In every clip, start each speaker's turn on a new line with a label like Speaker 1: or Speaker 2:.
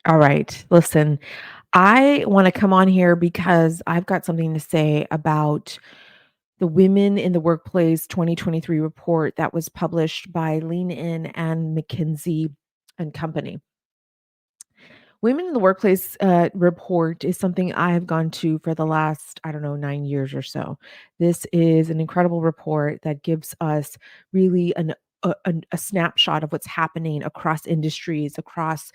Speaker 1: All right. Listen, I want to come on here because I've got something to say about the Women in the Workplace 2023 report that was published by Lean In and McKinsey and Company. Women in the Workplace report is something I have gone to for the last, I don't know, 9 years or so. This is an incredible report that gives us really a snapshot of what's happening across industries, across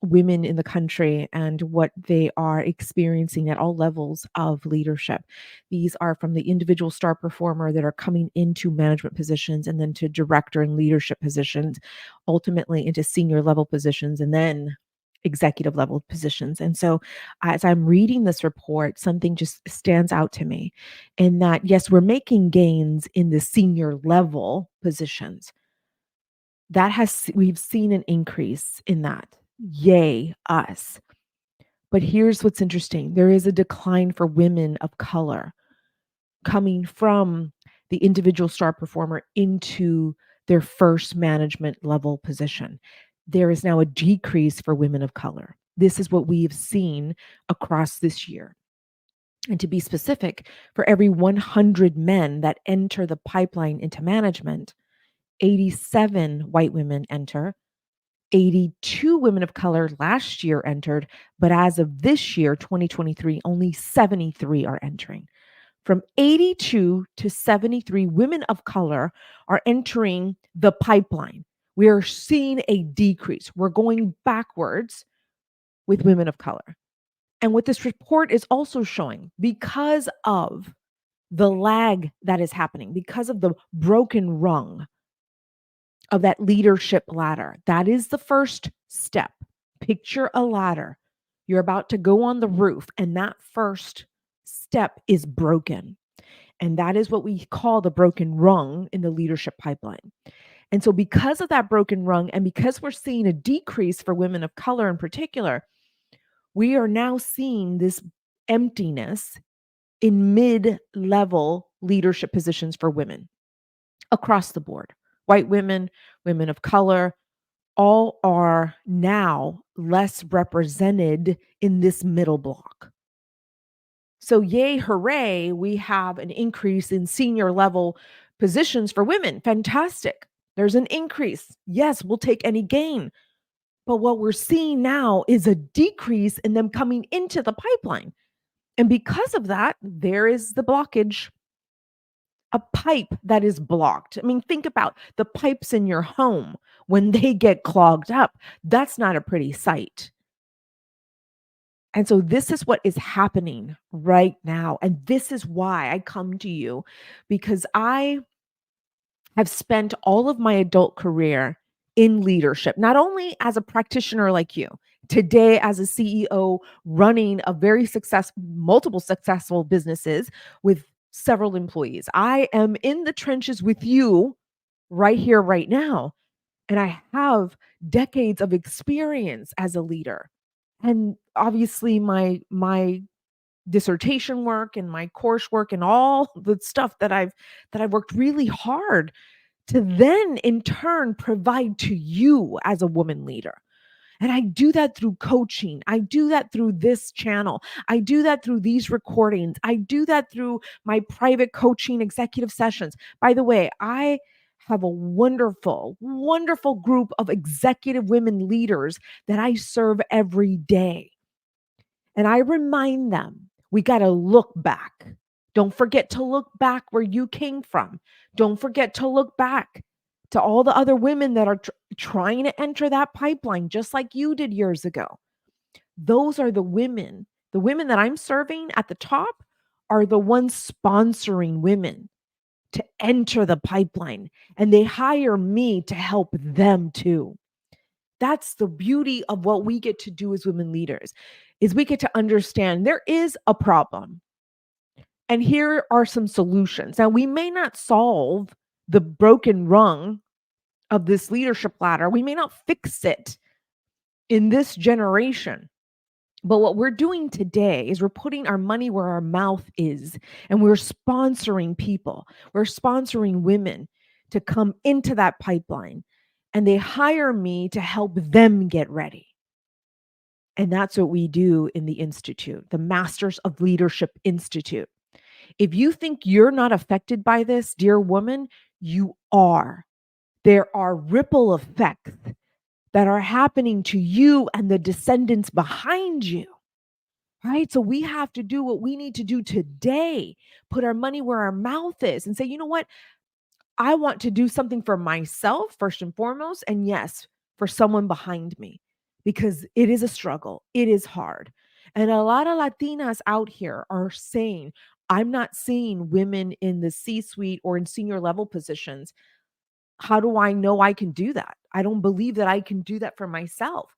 Speaker 1: women in the country, and what they are experiencing at all levels of leadership. These are from the individual star performer that are coming into management positions and then to director and leadership positions, ultimately into senior level positions, and then executive level positions. And so, as I'm reading this report, something just stands out to me in that, yes, we're making gains in the senior level positions. We've seen an increase in that. Yay, us. But here's what's interesting, there is a decline for women of color coming from the individual star performer into their first management level position. There is now a decrease for women of color. This is what we have seen across this year. And to be specific, for every 100 men that enter the pipeline into management, 87 white women enter, 82 women of color last year entered, but as of this year, 2023, only 73 are entering. From 82 to 73 women of color are entering the pipeline. We are seeing a decrease. We're going backwards with women of color. And what this report is also showing, because of the lag that is happening, because of the broken rung of that leadership ladder, that is the first step. Picture a ladder. You're about to go on the roof, and that first step is broken. And that is what we call the broken rung in the leadership pipeline. And so, because of that broken rung, and because we're seeing a decrease for women of color in particular, we are now seeing this emptiness in mid level leadership positions for women across the board. White women, women of color, all are now less represented in this middle block. So, yay, hooray, we have an increase in senior level positions for women. Fantastic. There's an increase. Yes, we'll take any gain. But what we're seeing now is a decrease in them coming into the pipeline. And because of that, there is the blockage, a pipe that is blocked. I mean, think about the pipes in your home when they get clogged up. That's not a pretty sight. And so this is what is happening right now. And this is why I come to you, because I have spent all of my adult career in leadership, not only as a practitioner like you, today as a CEO running a very successful, multiple successful businesses with several employees. I am in the trenches with you right here, right now. And I have decades of experience as a leader. And obviously my dissertation work and my coursework and all the stuff that I've worked really hard to then in turn provide to you as a woman leader. And I do that through coaching. I do that through this channel. I do that through these recordings. I do that through my private coaching executive sessions. By the way, I have a wonderful, wonderful group of executive women leaders that I serve every day. And I remind them, we got to look back. Don't forget to look back where you came from. Don't forget to look back to all the other women that are trying to enter that pipeline, just like you did years ago. Those are the women. The women that I'm serving at the top are the ones sponsoring women to enter the pipeline, and they hire me to help them too. That's the beauty of what we get to do as women leaders, is we get to understand there is a problem and here are some solutions. Now, we may not solve the broken rung of this leadership ladder. We may not fix it in this generation. But what we're doing today is we're putting our money where our mouth is, and we're sponsoring people. We're sponsoring women to come into that pipeline, and they hire me to help them get ready. And that's what we do in the Institute, the Masters of Leadership Institute. If you think you're not affected by this, dear woman, you are. There are ripple effects that are happening to you and the descendants behind you. Right? So we have to do what we need to do today, put our money where our mouth is and say, you know what? I want to do something for myself first and foremost. And yes, for someone behind me, because it is a struggle. It is hard. And a lot of Latinas out here are saying, I'm not seeing women in the C suite or in senior level positions. How do I know I can do that? I don't believe that I can do that for myself.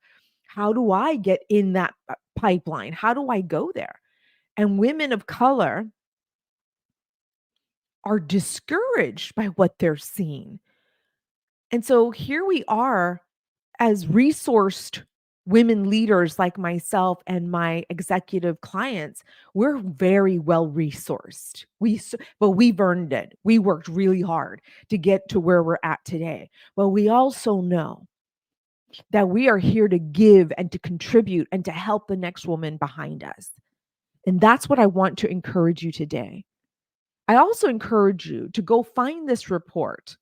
Speaker 1: How do I get in that pipeline? How do I go there? And women of color are discouraged by what they're seeing. And so here we are as resourced women leaders like myself and my executive clients. We're very well resourced. But we've earned it. We worked really hard to get to where we're at today. But we also know that we are here to give and to contribute and to help the next woman behind us. And that's what I want to encourage you today. I also encourage you to go find this report.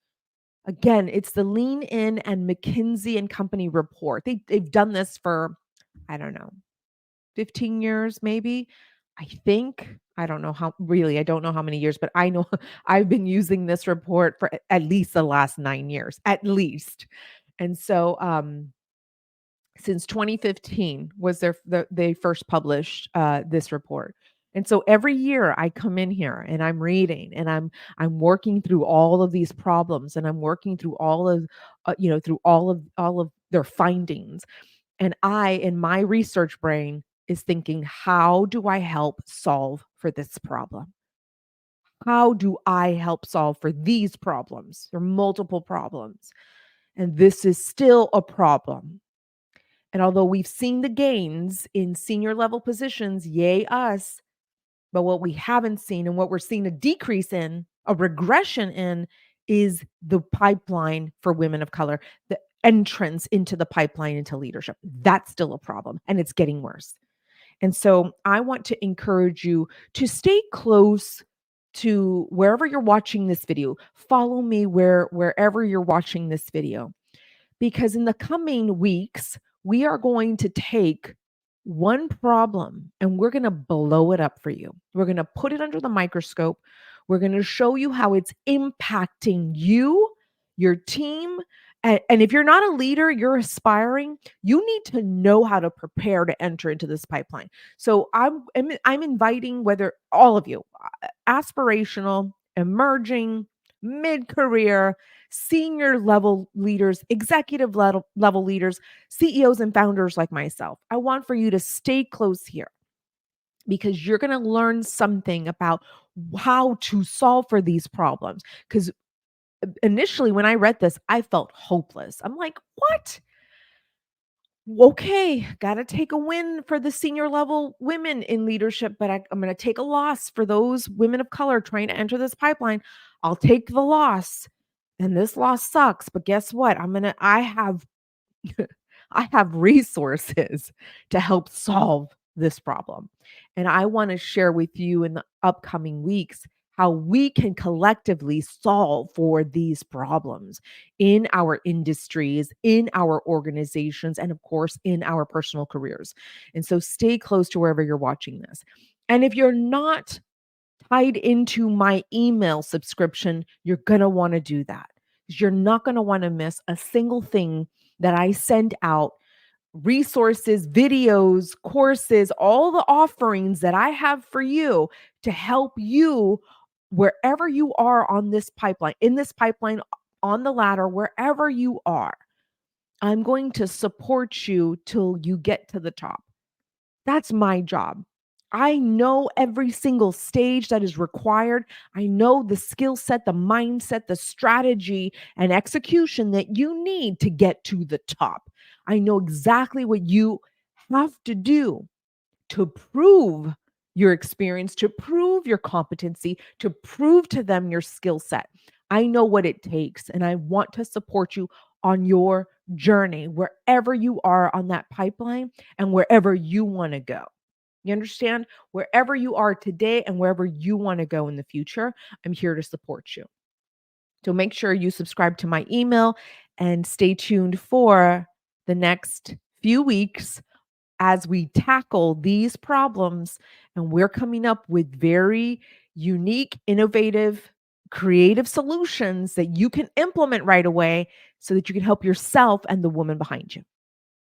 Speaker 1: Again, it's the Lean In and McKinsey and Company report. They've done this for, I don't know, 15 years maybe. I think. I don't know how, really, I don't know how many years, but I know I've been using this report for at least the last 9 years, at least. And so since 2015 was they first published this report. And so every year I come in here and I'm reading and I'm working through all of these problems and I'm working through all of through all of their findings. And I, in my research brain, is thinking, how do I help solve for this problem? How do I help solve for these problems? There are multiple problems. And this is still a problem. And although we've seen the gains in senior level positions, yay us, but what we haven't seen and what we're seeing a decrease in, a regression in, is the pipeline for women of color, the entrance into the pipeline into leadership. That's still a problem and it's getting worse. And so I want to encourage you to stay close to wherever you're watching this video. Follow me wherever you're watching this video, because in the coming weeks, we are going to take one problem and we're going to blow it up for you. We're going to put it under the microscope. We're going to show you how it's impacting you, your team. And if you're not a leader, you're aspiring, you need to know how to prepare to enter into this pipeline. So I'm inviting, whether all of you, aspirational, emerging, mid-career, senior level leaders, executive level leaders, CEOs and founders like myself. I want for you to stay close here, because you're going to learn something about how to solve for these problems. Because initially, when I read this, I felt hopeless. I'm like, what? Okay, got to take a win for the senior level women in leadership, but I'm going to take a loss for those women of color trying to enter this pipeline. I'll take the loss. And this loss sucks, but guess what? I have I have resources to help solve this problem. And I want to share with you in the upcoming weeks how we can collectively solve for these problems in our industries, in our organizations, and of course, in our personal careers. And so stay close to wherever you're watching this. And if you're not tied into my email subscription, you're going to want to do that. You're not going to want to miss a single thing that I send out: resources, videos, courses, all the offerings that I have for you to help you wherever you are on this pipeline, in this pipeline, on the ladder, wherever you are. I'm going to support you till you get to the top. That's my job. I know every single stage that is required. I know the skill set, the mindset, the strategy, and execution that you need to get to the top. I know exactly what you have to do to prove your experience, to prove your competency, to prove to them your skill set. I know what it takes, and I want to support you on your journey wherever you are on that pipeline and wherever you want to go. You understand? Wherever you are today and wherever you want to go in the future, I'm here to support you. So make sure you subscribe to my email and stay tuned for the next few weeks as we tackle these problems. And we're coming up with very unique, innovative, creative solutions that you can implement right away so that you can help yourself and the woman behind you.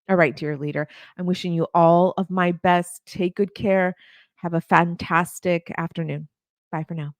Speaker 1: All right, dear leader, I'm wishing you all of my best. Take good care. Have a fantastic afternoon. Bye for now.